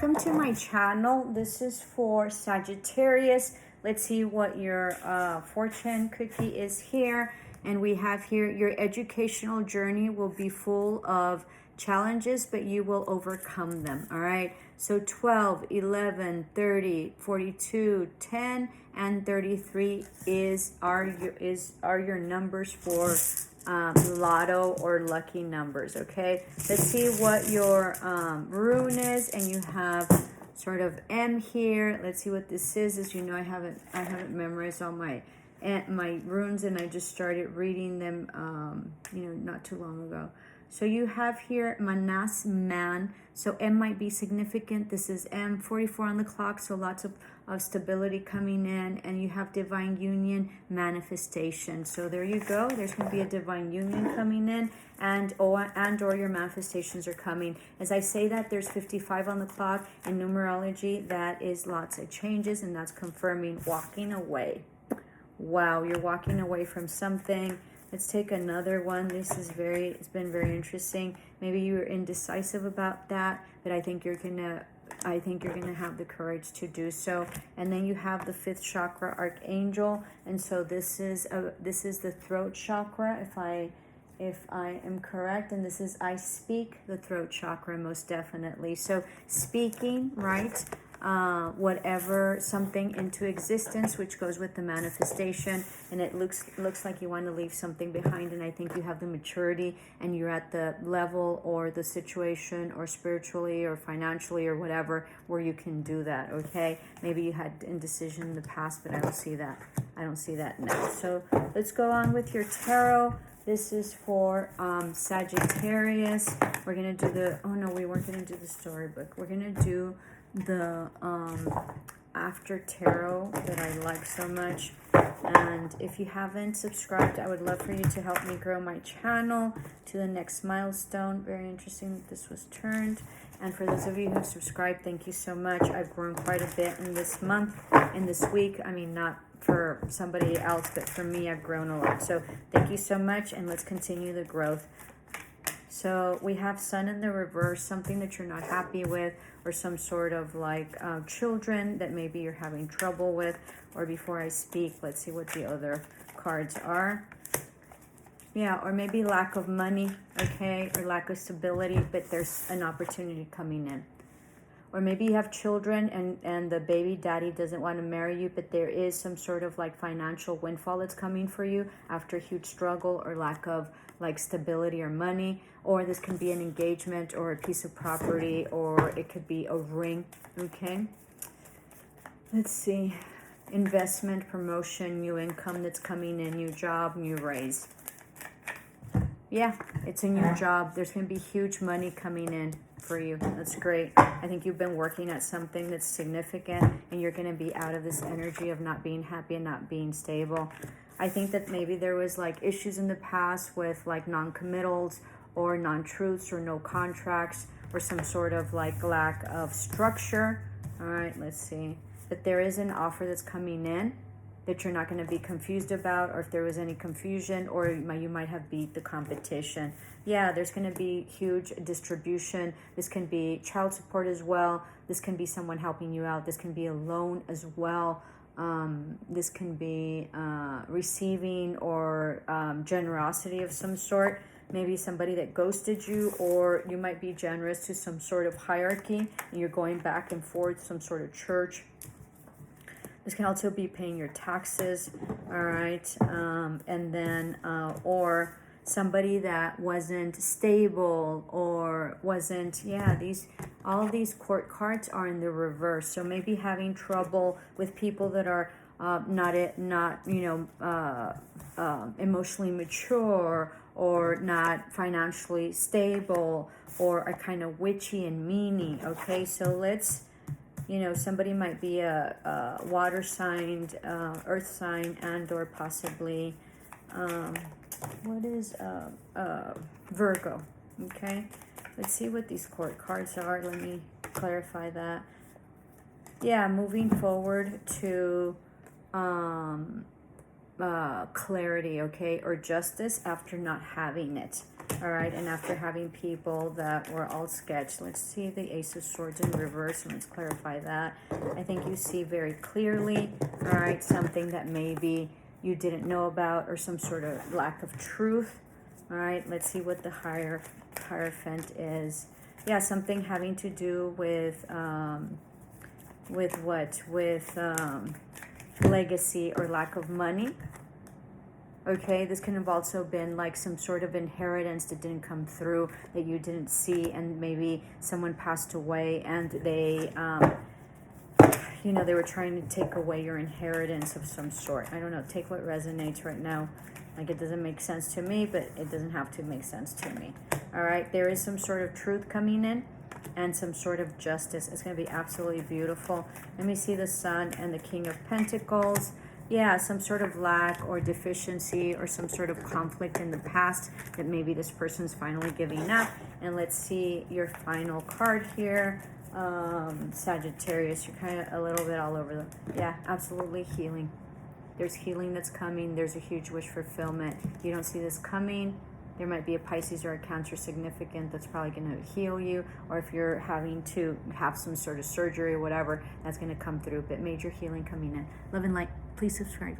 Welcome to my channel. This is for Sagittarius. Let's see what your fortune cookie is here. And we have here your educational journey will be full of challenges, but you will overcome them. All right. So 12, 11, 30, 42, 10, and 33 are your numbers for lotto or lucky numbers. Okay, let's see what your rune is, and you have sort of M here. Let's see what this is. As you know, I haven't memorized all my runes, and I just started reading them not too long ago. So you have here Manas man. So M might be significant. This is M, 44 on the clock. So lots of stability coming in. And you have divine union manifestation. So there you go. There's going to be a divine union coming in. And or your manifestations are coming. As I say that, there's 55 on the clock. In numerology, that is lots of changes. And that's confirming walking away. Wow, you're walking away from something. Let's take another one. It's been very interesting. Maybe you were indecisive about that, but I think you're gonna have the courage to do so. And then you have the 5th chakra archangel, and so this is the throat chakra, if I am correct, and this is I speak, the throat chakra, most definitely. So speaking, right? Whatever, something into existence, which goes with the manifestation, and it looks like you want to leave something behind, and I think you have the maturity, and you're at the level or the situation or spiritually or financially or whatever where you can do that. Okay, maybe you had indecision in the past, but I don't see that now. So let's go on with your tarot. This is for Sagittarius. We're gonna do we weren't gonna do the storybook. We're gonna do the after tarot that I like so much. And if you haven't subscribed, I would love for you to help me grow my channel to the next milestone. Very interesting that this was turned. And for those of you who have subscribed, thank you so much. I've grown quite a bit in this month, in this week. I mean, not for somebody else, but for me, I've grown a lot. So thank you so much, and let's continue the growth. So we have Sun in the reverse, something that you're not happy with, or some sort of like children that maybe you're having trouble with. Or before I speak, let's see what the other cards are. Yeah, or maybe lack of money, okay, or lack of stability, but there's an opportunity coming in. Or maybe you have children and the baby daddy doesn't want to marry you, but there is some sort of like financial windfall that's coming for you after a huge struggle or lack of like stability or money. Or this can be an engagement or a piece of property, or it could be a ring, okay? Let's see. Investment, promotion, new income that's coming in, new job, new raise. Yeah, it's a new job. There's going to be huge money coming in for you. That's great. I think you've been working at something that's significant, and you're going to be out of this energy of not being happy and not being stable. I think that maybe there was like issues in the past with like non-committals or non-truths or no contracts or some sort of like lack of structure. All right, let's see. But there is an offer that's coming in that you're not going to be confused about, or if there was any confusion, or you might have beat the competition. Yeah, there's going to be huge distribution. This can be child support as well. This can be someone helping you out. This can be a loan as well. This can be receiving or generosity of some sort. Maybe somebody that ghosted you, or you might be generous to some sort of hierarchy, and you're going back and forth, some sort of church. This can also be paying your taxes, all right? And then, or somebody that wasn't stable or wasn't, all of these court cards are in the reverse. So maybe having trouble with people that are not emotionally mature, or not financially stable, or are kind of witchy and meany, okay? So let's, somebody might be a water sign, earth sign, and or possibly, what is Virgo, okay? Let's see what these court cards are. Let me clarify that. Yeah, moving forward to clarity, okay, or justice after not having it. All right, and after having people that were all sketched, let's see the Ace of Swords in reverse, and let's clarify that. I think you see very clearly, all right, something that maybe you didn't know about, or some sort of lack of truth. All right, let's see what the Hierophant is. Yeah, something having to do with what? With legacy or lack of money. Okay, this can have also been like some sort of inheritance that didn't come through, that you didn't see, and maybe someone passed away and they, you know, they were trying to take away your inheritance of some sort. I don't know, take what resonates right now. Like, it doesn't make sense to me, but it doesn't have to make sense to me. All right, there is some sort of truth coming in and some sort of justice. It's going to be absolutely beautiful. Let me see the Sun and the King of Pentacles. Yeah, some sort of lack or deficiency or some sort of conflict in the past that maybe this person's finally giving up. And let's see your final card here. Sagittarius, you're kind of a little bit all over them. Yeah, absolutely healing. There's healing that's coming. There's a huge wish fulfillment. You don't see this coming. There might be a Pisces or a Cancer significant that's probably going to heal you. Or if you're having to have some sort of surgery or whatever, that's going to come through. But major healing coming in. Love and light. Please subscribe.